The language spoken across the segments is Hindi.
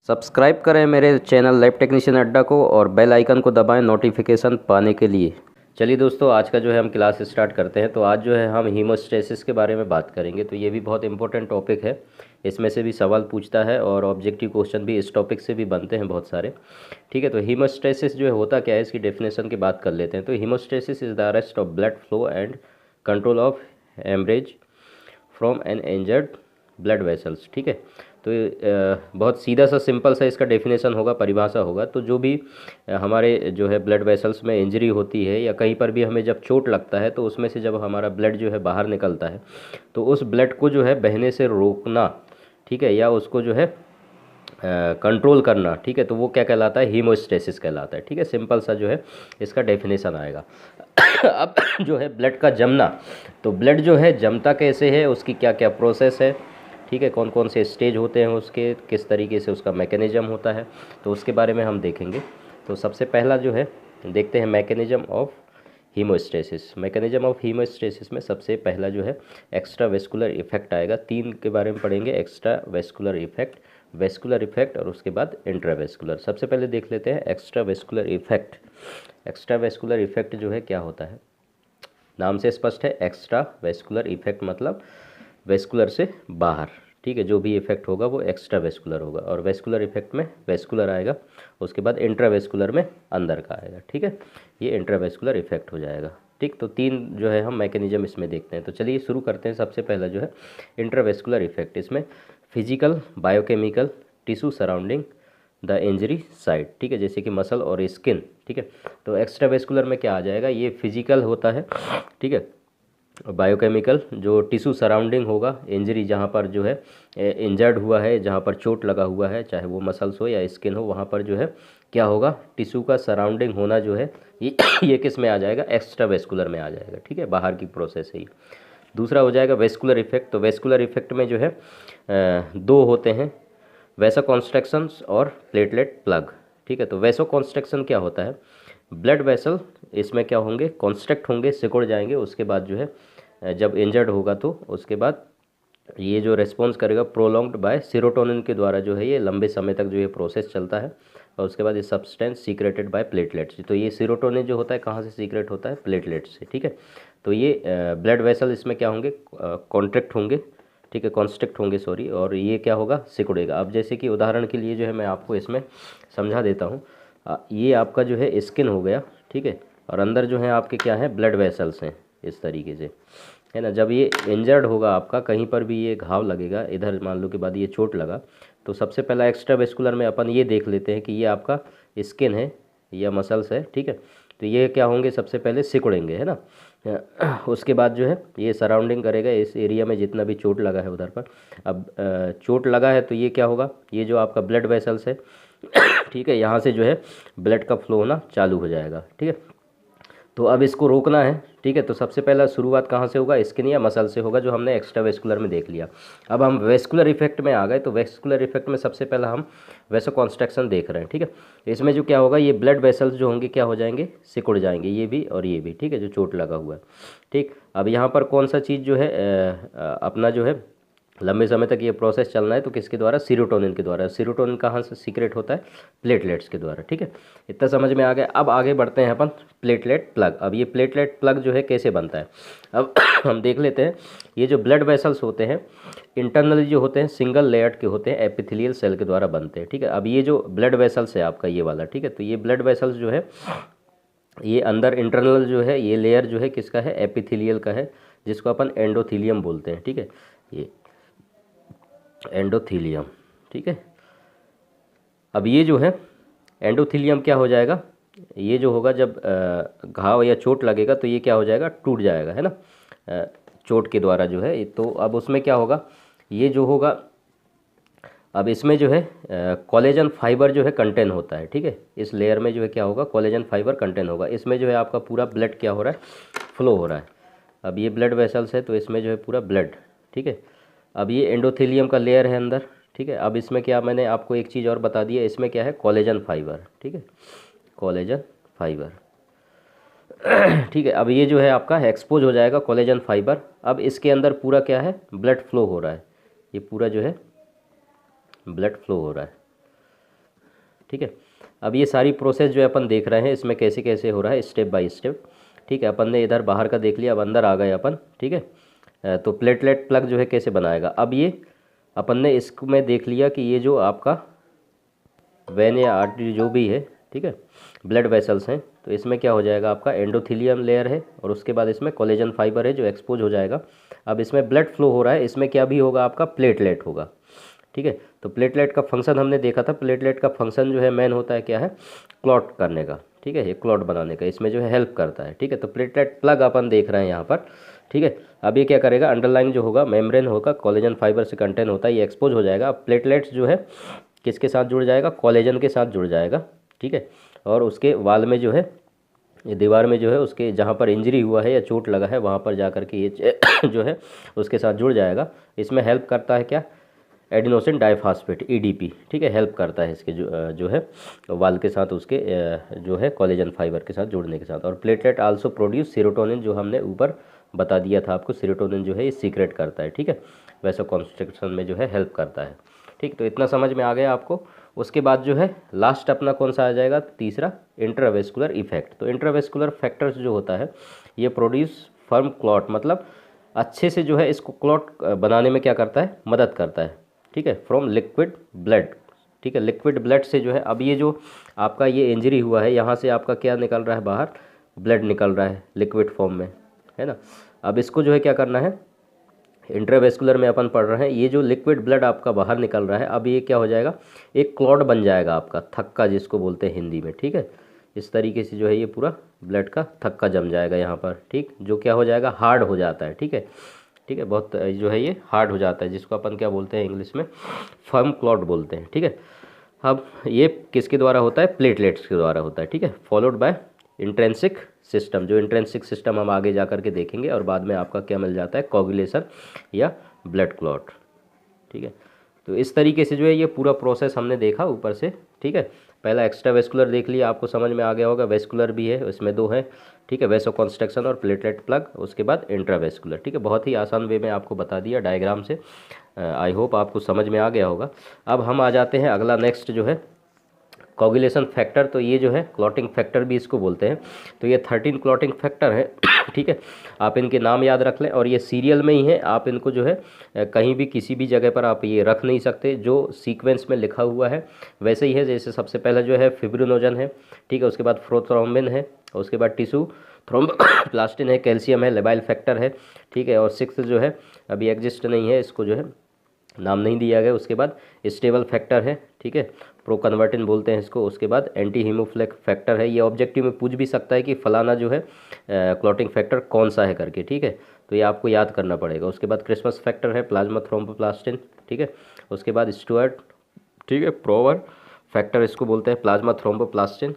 सब्सक्राइब करें मेरे चैनल लैब टेक्नीशियन अड्डा को और बेल आइकन को दबाएं नोटिफिकेशन पाने के लिए। चलिए दोस्तों, आज का जो है हम क्लास स्टार्ट करते हैं। तो आज जो है हम हीमोस्टेसिस के बारे में बात करेंगे। तो ये भी बहुत इंपॉर्टेंट टॉपिक है, इसमें से भी सवाल पूछता है और ऑब्जेक्टिव क्वेश्चन भी इस टॉपिक से भी बनते हैं बहुत सारे। ठीक है, तो हीमोस्टेसिस जो है होता क्या है, इसकी डेफिनेशन की बात कर लेते हैं। तो haemostasis is the arrest of blood flow and control of haemorrhage from an injured blood vessels. ठीक है, तो बहुत सीधा सा सिंपल सा इसका डेफिनेशन होगा, परिभाषा होगा। तो जो भी हमारे जो है ब्लड वेसल्स में इंजरी होती है या कहीं पर भी हमें जब चोट लगता है तो उसमें से जब हमारा ब्लड जो है बाहर निकलता है तो उस ब्लड को जो है बहने से रोकना, ठीक है, या उसको जो है कंट्रोल करना, ठीक है, तो वो क्या कहलाता है, हीमोस्टेसिस कहलाता है। ठीक है, सिंपल सा जो है इसका डेफिनेशन आएगा। अब जो है ब्लड का जमना, तो ब्लड जो है जमता कैसे है, उसकी क्या क्या प्रोसेस है, ठीक है, कौन कौन से स्टेज होते हैं उसके, किस तरीके से उसका मैकेनिज्म होता है, तो उसके बारे में हम देखेंगे। तो सबसे पहला जो है देखते हैं mechanism of haemostasis. Mechanism of haemostasis में सबसे पहला जो है एक्स्ट्रा वेस्कुलर इफेक्ट आएगा। तीन के बारे में पढ़ेंगे, extra vascular effect, vascular effect और उसके बाद इंट्रावेस्कुलर। सबसे पहले देख लेते हैं extra vascular effect. Extra vascular effect जो है क्या होता है, नाम से स्पष्ट है, एक्स्ट्रा वेस्कुलर इफेक्ट मतलब वेस्कुलर से बाहर। ठीक है, जो भी इफेक्ट होगा वो एक्स्ट्रा वेस्कुलर होगा, और वेस्कुलर इफेक्ट में वेस्कुलर आएगा, उसके बाद इंट्रावेस्कुलर में अंदर का आएगा। ठीक है, ये इंट्रावेस्कुलर इफेक्ट हो जाएगा। ठीक, तो तीन जो है हम मैकेनिज्म इसमें देखते हैं। तो चलिए शुरू करते हैं। सबसे पहला जो है इंट्रावेस्कुलर इफेक्ट, इसमें physical, biochemical, tissue surrounding the injury site, ठीक है, जैसे कि मसल और स्किन। ठीक है, तो एक्स्ट्रावेस्कुलर में क्या आ जाएगा, ये फिजिकल होता है, ठीक है, बायोकेमिकल जो टिश्यू सराउंडिंग होगा, इंजरी जहाँ पर जो है इंजर्ड हुआ है, जहाँ पर चोट लगा हुआ है, चाहे वो मसल्स हो या स्किन हो, वहाँ पर जो है क्या होगा, टिश्यू का सराउंडिंग होना जो है ये ये किस में आ जाएगा, एक्स्ट्रावेस्कुलर में आ जाएगा। ठीक है, बाहर की प्रोसेस है ये। दूसरा हो जाएगा वेस्कुलर इफेक्ट। तो वेस्कुलर इफेक्ट में जो है दो होते हैं, वैसो कॉन्स्ट्रक्शंस और प्लेटलेट प्लग। ठीक है, तो वैसो कॉन्स्ट्रक्शन क्या होता है, ब्लड वेसल इसमें क्या होंगे, कॉन्स्ट्रक्ट होंगे, सिकुड़ जाएंगे, उसके बाद जो है जब इंजर्ड होगा तो उसके बाद ये जो रेस्पॉन्स करेगा प्रोलॉन्ग्ड बाय सीरोटोनिन के द्वारा जो है ये लंबे समय तक जो ये प्रोसेस चलता है, और उसके बाद ये सब्सटेंस सीक्रेटेड बाय प्लेटलेट्स। तो ये सीरोटोनिन जो होता है कहाँ से सीक्रेट होता है, प्लेटलेट्स से। ठीक है, तो ये ब्लड वेसल इसमें क्या होंगे, कॉन्ट्रैक्ट होंगे, ठीक है, कॉन्स्ट्रिक्ट होंगे सॉरी, और ये क्या होगा, सिकुड़ेगा। अब जैसे कि उदाहरण के लिए जो है मैं आपको इसमें समझा देता हूँ। ये आपका जो है स्किन हो गया, ठीक है, और अंदर जो है आपके क्या है, ब्लड वेसल्स हैं इस तरीके से, है ना। जब ये इंजर्ड होगा आपका, कहीं पर भी ये घाव लगेगा, इधर मान लो के बाद ये चोट लगा, तो सबसे पहला एक्स्ट्रा वेस्कुलर में अपन ये देख लेते हैं कि ये आपका स्किन है या मसल्स है। ठीक है, तो ये क्या होंगे, सबसे पहले सिकुड़ेंगे, है ना। उसके बाद जो है ये सराउंडिंग करेगा इस एरिया में जितना भी चोट लगा है उधर पर। अब चोट लगा है तो ये क्या होगा, ये जो आपका ब्लड वेसल्स है ठीक है, यहाँ से जो है ब्लड का फ्लो होना चालू हो जाएगा। ठीक है, तो अब इसको रोकना है। ठीक है, तो सबसे पहला शुरुआत कहाँ से होगा, स्किन या मसल से होगा, जो हमने एक्स्ट्रा वेस्कुलर में देख लिया। अब हम वेस्कुलर इफेक्ट में आ गए। तो वेस्कुलर इफेक्ट में सबसे पहला हम वैसो कॉन्स्ट्रक्शन देख रहे हैं। ठीक है, इसमें जो क्या होगा, ये ब्लड वेसल्स जो होंगे क्या हो जाएंगे, सिकुड़ जाएंगे, ये भी और ये भी। ठीक है, जो चोट लगा हुआ है। ठीक, अब यहाँ पर कौन सा चीज़ जो है अपना जो है लंबे समय तक ये प्रोसेस चलना है, तो किसके द्वारा, सीरोटोनिन के द्वारा। सीरोटोनिन कहाँ से सीक्रेट होता है, प्लेटलेट्स के द्वारा। ठीक है, इतना समझ में आ गया। अब आगे बढ़ते हैं अपन प्लेटलेट प्लग। अब ये प्लेटलेट प्लग जो है कैसे बनता है, अब हम देख लेते हैं। ये जो ब्लड वेसल्स होते हैं इंटरनली जो होते हैं सिंगल लेयर्ड के होते हैं, एपिथेलियल सेल के द्वारा बनते हैं। ठीक है, अब ये जो ब्लड वेसल्स है आपका ये वाला, ठीक है, तो ये ब्लड वेसल्स जो है ये अंदर इंटरनल जो है ये लेयर जो है किसका है, एपिथेलियल का है, जिसको अपन एंडोथीलियम बोलते हैं। ठीक है, ये एंडोथीलियम। ठीक है, अब ये जो है एंडोथीलियम क्या हो जाएगा, ये जो होगा जब घाव या चोट लगेगा तो ये क्या हो जाएगा, टूट जाएगा, है ना, चोट के द्वारा जो है। तो अब उसमें क्या होगा, ये जो होगा, अब इसमें जो है कोलेजन फाइबर जो है कंटेन होता है। ठीक है, इस लेयर में जो है क्या होगा, कोलेजन फाइबर कंटेन होगा। इसमें जो है आपका पूरा ब्लड क्या हो रहा है, फ्लो हो रहा है। अब ये ब्लड वेसल्स है तो इसमें जो है पूरा ब्लड। ठीक है, अब ये एंडोथेलियम का लेयर है अंदर। ठीक है, अब इसमें क्या, मैंने आपको एक चीज़ और बता दी है, इसमें क्या है, कोलेजन फाइबर। ठीक है, कोलेजन फाइबर ठीक है, अब ये जो है आपका एक्सपोज हो जाएगा कोलेजन फाइबर। अब इसके अंदर पूरा क्या है, ब्लड फ्लो हो रहा है, ये पूरा जो है ब्लड फ्लो हो रहा है। ठीक है। अब ये सारी प्रोसेस जो है अपन देख रहे हैं इसमें कैसे कैसे हो रहा है स्टेप बाय स्टेप, ठीक है। अपन ने इधर बाहर का देख लिया, अब अंदर आ गए अपन, ठीक है। तो प्लेटलेट प्लग जो है कैसे बनाएगा, अब ये अपन ने इसमें देख लिया कि ये जो आपका वेन या आर्टरी जो भी है, ठीक है, ब्लड वेसल्स हैं, तो इसमें क्या हो जाएगा, आपका एंडोथेलियम लेयर है और उसके बाद इसमें कोलेजन फाइबर है जो एक्सपोज हो जाएगा। अब इसमें ब्लड फ्लो हो रहा है, इसमें क्या भी होगा, आपका प्लेटलेट होगा, ठीक है। तो प्लेटलेट का फंक्शन हमने देखा था, प्लेटलेट का फंक्शन जो है मेन होता है क्या है, क्लॉट करने का, ठीक है, ये क्लॉट बनाने का इसमें जो है हेल्प करता है, ठीक है। तो प्लेटलेट प्लग अपन देख रहे हैं यहाँ पर, ठीक है। अब ये क्या करेगा, अंडरलाइन जो होगा मेम्ब्रेन होगा, कोलेजन फाइबर से कंटेन होता है, ये एक्सपोज हो जाएगा। अब प्लेटलेट्स जो है किसके साथ जुड़ जाएगा, कोलेजन के साथ जुड़ जाएगा, ठीक है। और उसके वाल में जो है, ये दीवार में जो है उसके जहाँ पर इंजरी हुआ है या चोट लगा है वहाँ पर जा कर के ये जो है उसके साथ जुड़ जाएगा। इसमें हेल्प करता है क्या, एडिनोसिन डाइफॉस्फेट ईडीपी, ठीक है, हेल्प करता है इसके जो है वाल के साथ उसके जो है कोलेजन फाइबर के साथ जुड़ने के साथ। और प्लेटलेट आल्सो प्रोड्यूस सेरोटोनिन, जो हमने ऊपर बता दिया था आपको, सेरोटोनिन जो है ये सीक्रेट करता है, ठीक है, वैसा कॉन्स्ट्रक्शन में जो है हेल्प करता है, ठीक। तो इतना समझ में आ गया आपको। उसके बाद जो है लास्ट अपना कौन सा आ जाएगा, तीसरा, इंट्रावेस्कुलर इफेक्ट। तो इंट्रावेस्कुलर फैक्टर्स जो होता है ये प्रोड्यूस फर्म क्लॉट, मतलब अच्छे से जो है इसको क्लॉट बनाने में क्या करता है, मदद करता है, ठीक है, फ्रॉम लिक्विड ब्लड, ठीक है, लिक्विड ब्लड से जो है। अब ये जो आपका ये इंजरी हुआ है यहाँ से आपका क्या निकल रहा है, बाहर ब्लड निकल रहा है लिक्विड फॉर्म में, है ना। अब इसको जो है क्या करना है, इंट्रावेस्कुलर में अपन पढ़ रहे हैं, ये जो लिक्विड ब्लड आपका बाहर निकल रहा है, अब ये क्या हो जाएगा, एक क्लॉट बन जाएगा आपका, थक्का जिसको बोलते हैं हिंदी में, ठीक है। इस तरीके से जो है ये पूरा ब्लड का थक्का जम जाएगा यहाँ पर, ठीक, जो क्या हो जाएगा, हार्ड हो जाता है, ठीक है, ठीक है, बहुत जो है ये हार्ड हो जाता है, जिसको अपन क्या बोलते हैं इंग्लिश में, फर्म क्लॉट बोलते हैं, ठीक है। अब ये किसके द्वारा होता है, प्लेटलेट्स के द्वारा होता है, ठीक है, फॉलोड बाय इंट्रेंसिक सिस्टम। जो इंट्रेंसिक सिस्टम हम आगे जा कर के देखेंगे, और बाद में आपका क्या मिल जाता है, कोगुलेशन या ब्लड क्लॉट, ठीक है। तो इस तरीके से जो है ये पूरा प्रोसेस हमने देखा ऊपर से, ठीक है। पहला एक्स्ट्रा वेस्कुलर देख लिया, आपको समझ में आ गया होगा, वेस्कुलर भी है, इसमें दो है, ठीक है, वेसो कॉन्स्ट्रक्शन और प्लेटलेट प्लग। उसके बाद इंट्रावेस्कुलर, ठीक है, बहुत ही आसान वे में आपको बता दिया डायग्राम से, आई होप आपको समझ में आ गया होगा। अब हम आ जाते हैं अगला, नेक्स्ट जो है कोगुलेशन फैक्टर। तो ये जो है क्लॉटिंग फैक्टर भी इसको बोलते हैं। तो ये 13 क्लॉटिंग फैक्टर है, ठीक है, आप इनके नाम याद रख लें, और ये सीरियल में ही है, आप इनको जो है कहीं भी किसी भी जगह पर आप ये रख नहीं सकते, जो सीक्वेंस में लिखा हुआ है वैसे ही है। जैसे सबसे पहला जो है फिब्रिनोजन है, ठीक है, उसके बाद प्रोथ्रोम्बिन है, उसके बाद टिश्यू थ्रोम्बोप्लास्टिन है, कैल्शियम है, लेबाइल फैक्टर है, ठीक है, और सिक्स्थ जो है अभी एग्जिस्ट नहीं है, इसको जो है नाम नहीं दिया गया। उसके बाद स्टेबल फैक्टर है, ठीक है, प्रोकन्वर्टिन बोलते हैं इसको। उसके बाद एंटी हीमोफिलिक फैक्टर है, ये ऑब्जेक्टिव में पूछ भी सकता है कि फलाना जो है क्लॉटिंग फैक्टर कौन सा है करके, ठीक है, तो ये आपको याद करना पड़ेगा। उसके बाद क्रिसमस फैक्टर है, प्लाज्मा थ्रोम्बोप्लास्टिन, ठीक है। उसके बाद स्टुअर्ट, ठीक है, प्रोवर फैक्टर इसको बोलते हैं, प्लाज्मा थ्रोम्बोप्लास्टिन,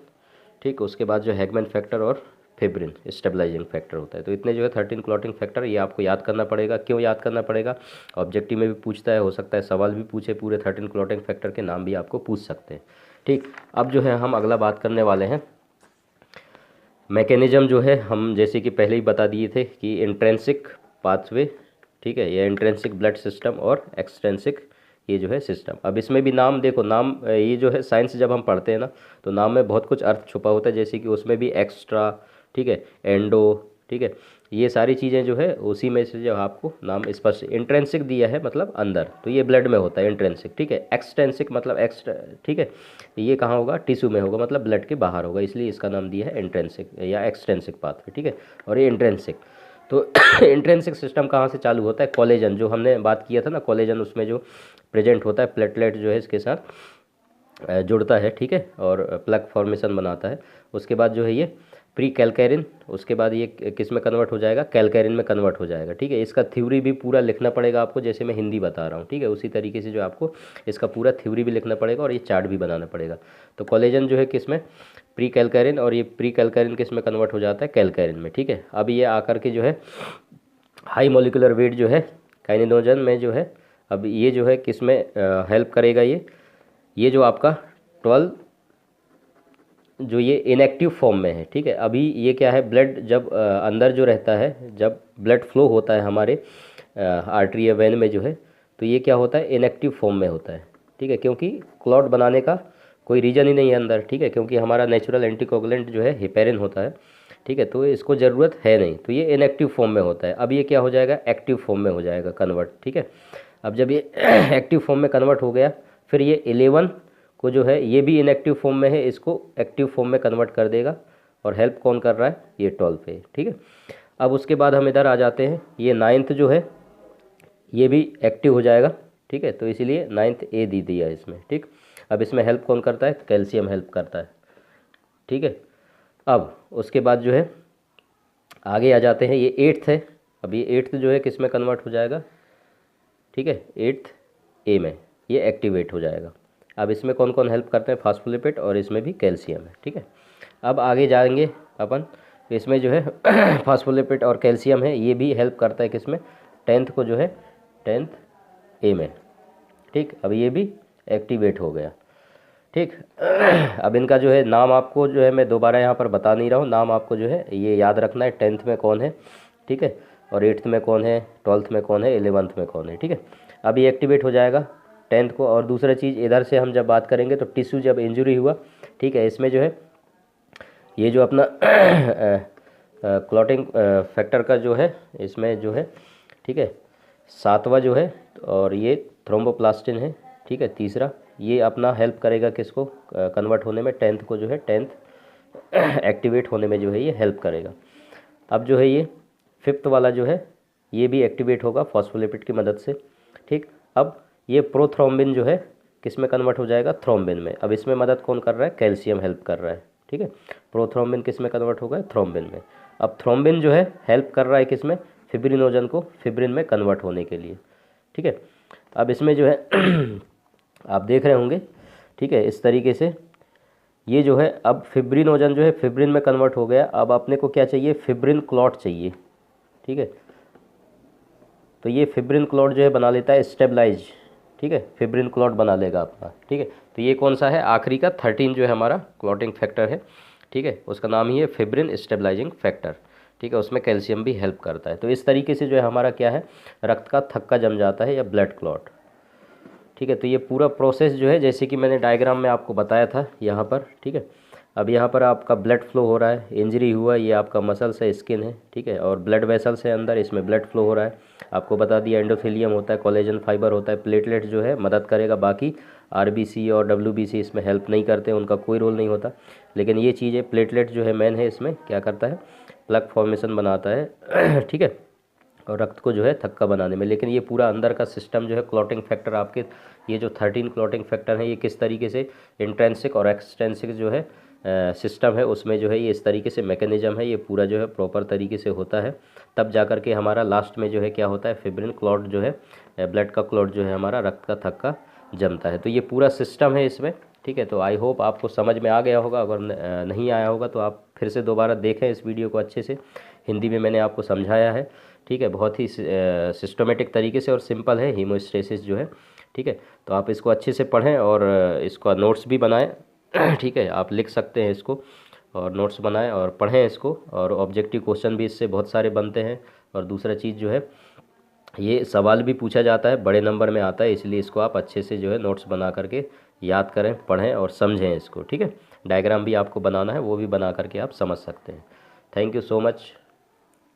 ठीक। उसके बाद जो हैगमैन फैक्टर और फिब्रिन स्टेबलाइजिंग फैक्टर होता है। तो इतने जो है 13 क्लॉटिंग फैक्टर, ये आपको याद करना पड़ेगा। क्यों याद करना पड़ेगा, ऑब्जेक्टिव में भी पूछता है, हो सकता है सवाल भी पूछे, पूरे 13 क्लॉटिंग फैक्टर के नाम भी आपको पूछ सकते हैं, ठीक। अब जो है हम अगला बात करने वाले हैं मैकेनिज्म, जो है हम जैसे कि पहले ही बता दिए थे कि इंट्रेंसिक पाथवे, ठीक है, ये इंट्रेंसिक ब्लड सिस्टम और एक्सट्रेंसिक ये जो है सिस्टम। अब इसमें भी नाम देखो, नाम ये जो है साइंस जब हम पढ़ते हैं ना, तो नाम में बहुत कुछ अर्थ छुपा होता है, जैसे कि उसमें भी एक्स्ट्रा, ठीक है, एंडो, ठीक है, ये सारी चीज़ें जो है उसी में से जो आपको नाम स्पष्ट, इंट्रेंसिक दिया है मतलब अंदर, तो ये ब्लड में होता है इंट्रेंसिक, ठीक है। एक्सट्रेंसिक मतलब एक्स्ट्रा, ठीक है, ये कहाँ होगा, टिश्यू में होगा, मतलब ब्लड के बाहर होगा, इसलिए इसका नाम दिया है इंट्रेंसिक या एक्सट्रेंसिक पाथवे, ठीक है। और ये इंट्रेंसिक, तो इंट्रेंसिक सिस्टम कहाँ से चालू होता है, कोलेजन, जो हमने बात किया था ना, कोलेजन, उसमें जो प्रेजेंट होता है, प्लेटलेट जो है इसके साथ जुड़ता है, ठीक है, और प्लग फॉर्मेशन बनाता है। उसके बाद जो है ये प्री कैलकैरिन, उसके बाद ये किस में कन्वर्ट हो जाएगा, कैलकैरिन में कन्वर्ट हो जाएगा, ठीक है। इसका थ्योरी भी पूरा लिखना पड़ेगा आपको, जैसे मैं हिंदी बता रहा हूँ, ठीक है, उसी तरीके से जो आपको इसका पूरा थ्योरी भी लिखना पड़ेगा और ये चार्ट भी बनाना पड़ेगा। तो कोलेजन जो है किस में, प्री कैलकैरिन, और ये प्री कैलकैरिन किस में कन्वर्ट हो जाता है, कैलकैरिन में, ठीक है। अब ये आकर के जो है हाई मोलिकुलर वेट जो है काइनेनोजन में जो है, अब ये जो है किस में हेल्प करेगा, ये जो आपका 12 जो ये इनएक्टिव फॉर्म में है, ठीक है। अभी ये क्या है, ब्लड जब अंदर जो रहता है, जब ब्लड फ्लो होता है हमारे आर्टरी या वेन में जो है, तो ये क्या होता है, इनएक्टिव फॉर्म में होता है, ठीक है, क्योंकि क्लॉट बनाने का कोई रीज़न ही नहीं है अंदर, ठीक है, क्योंकि हमारा नेचुरल एंटीकोगुलेंट जो है हेपेरिन होता है, ठीक है, तो इसको ज़रूरत है नहीं, तो ये इनएक्टिव फॉर्म में होता है। अब ये क्या हो जाएगा, एक्टिव फॉर्म में हो जाएगा कन्वर्ट, ठीक है। अब जब ये एक्टिव फॉर्म में कन्वर्ट हो गया, फिर ये 11 को जो है ये भी इनएक्टिव फॉर्म में है, इसको एक्टिव फॉर्म में कन्वर्ट कर देगा, और हेल्प कौन कर रहा है, ये 12 पे, ठीक है। अब उसके बाद हम इधर आ जाते हैं, ये 9th जो है ये भी एक्टिव हो जाएगा, ठीक है, तो इसीलिए 9th ए दी दिया इसमें, ठीक। अब इसमें हेल्प कौन करता है, कैल्शियम हेल्प करता है, ठीक है। अब उसके बाद जो है आगे आ जाते हैं, ये 8th है। अब ये 8th जो है किस में कन्वर्ट हो जाएगा, ठीक है, 8th ए में ये एक्टिवेट हो जाएगा। अब इसमें कौन कौन हेल्प करते हैं, फास्फोलिपिड, और इसमें भी कैल्शियम है, ठीक है। अब आगे जाएंगे अपन, इसमें जो है फास्फोलिपिड और कैल्शियम है, ये भी हेल्प करता है किसमें, 10th को जो है 10th ए में, ठीक। अब ये भी एक्टिवेट हो गया, ठीक। अब इनका जो है नाम आपको जो है मैं दोबारा यहाँ पर बता नहीं रहा हूँ, नाम आपको जो है ये याद रखना है, 10th में कौन है, ठीक है, और 8th में कौन है, 12th में कौन है, 11th में कौन है, ठीक है। अब ये एक्टिवेट हो जाएगा 10th को। और दूसरा चीज़ इधर से हम जब बात करेंगे तो टिश्यू जब इंजरी हुआ, ठीक है, इसमें जो है ये जो अपना क्लॉटिंग फैक्टर का जो है इसमें जो है, ठीक है, 7वां जो है, और ये थ्रोम्बोप्लास्टिन है, ठीक है, तीसरा, ये अपना हेल्प करेगा किसको कन्वर्ट होने में, 10th को जो है 10th एक्टिवेट होने में जो है ये हेल्प करेगा। अब जो है ये 5th वाला जो है ये भी एक्टिवेट होगा फॉस्फोलिपिड की मदद से, ठीक। अब ये प्रोथ्रोम्बिन जो है किस में कन्वर्ट हो जाएगा, थ्रोम्बिन में। अब इसमें मदद कौन कर रहा है, कैल्शियम हेल्प कर रहा है, ठीक है। प्रोथ्रोम्बिन किस में कन्वर्ट होगा, थ्रोम्बिन में। अब थ्रोम्बिन जो है हेल्प कर रहा है किस में, फिब्रिनोजन को फिब्रिन में कन्वर्ट होने के लिए, ठीक है। अब इसमें जो है आप देख रहे होंगे, ठीक है, इस तरीके से ये जो है अब फिब्रिनोजन जो है फिब्रिन में कन्वर्ट हो गया। अब अपने को क्या चाहिए, फिब्रिन क्लॉट चाहिए, ठीक है। तो ये फिब्रिन क्लॉट जो है बना लेता है स्टेबलाइज, ठीक है, फिब्रिन क्लॉट बना लेगा अपना, ठीक है। तो ये कौन सा है, आखिरी का 13 जो है हमारा क्लॉटिंग फैक्टर है, ठीक है, उसका नाम ही है फिब्रिन स्टेबलाइजिंग फैक्टर, ठीक है, उसमें कैल्शियम भी हेल्प करता है। तो इस तरीके से जो है हमारा क्या है, रक्त का थक्का जम जाता है या ब्लड क्लॉट, ठीक है। तो ये पूरा प्रोसेस जो है जैसे कि मैंने डायग्राम में आपको बताया था यहाँ पर, ठीक है। अब यहाँ पर आपका ब्लड फ्लो हो रहा है, इंजरी हुआ, ये आपका मसल्स है, स्किन है, ठीक है, और ब्लड वेसल्स है अंदर, इसमें ब्लड फ्लो हो रहा है। आपको बता दिया एंडोथेलियम होता है, कोलेजन फाइबर होता है, प्लेटलेट जो है मदद करेगा, बाकी आरबीसी और डब्ल्यूबीसी इसमें हेल्प नहीं करते, उनका कोई रोल नहीं होता। लेकिन ये चीज़ें प्लेटलेट जो है मेन है, इसमें क्या करता है, प्लग फॉर्मेशन बनाता है ठीक है, और रक्त को जो है थक्का बनाने में। लेकिन ये पूरा अंदर का सिस्टम जो है क्लॉटिंग फैक्टर आपके, ये जो 13 क्लॉटिंग फैक्टर हैं, ये किस तरीके से इंट्रेंसिक और एक्सट्रेंसिक जो है सिस्टम है, उसमें जो है ये इस तरीके से मैकेनिज्म है, ये पूरा जो है प्रॉपर तरीके से होता है। तब जा कर के हमारा लास्ट में जो है क्या होता है, फिब्रिन क्लॉट जो है, ब्लड का क्लॉट जो है हमारा रक्त का थक्का जमता है। तो ये पूरा सिस्टम है इसमें, ठीक है। तो आई होप आपको समझ में आ गया होगा, अगर नहीं आया होगा तो आप फिर से दोबारा देखें इस वीडियो को अच्छे से, हिंदी में मैंने आपको समझाया है, ठीक है, बहुत ही सिस्टमेटिक तरीके से, और सिंपल है हीमोस्टेसिस जो है, ठीक है। तो आप इसको अच्छे से पढ़ें और इसका नोट्स भी बनाएं ठीक है, आप लिख सकते हैं इसको, और नोट्स बनाएं और पढ़ें इसको, और ऑब्जेक्टिव क्वेश्चन भी इससे बहुत सारे बनते हैं। और दूसरा चीज़ जो है, ये सवाल भी पूछा जाता है, बड़े नंबर में आता है, इसलिए इसको आप अच्छे से जो है नोट्स बना करके याद करें, पढ़ें और समझें इसको, ठीक है। डायग्राम भी आपको बनाना है, वो भी बना करके आप समझ सकते हैं। Thank you so much.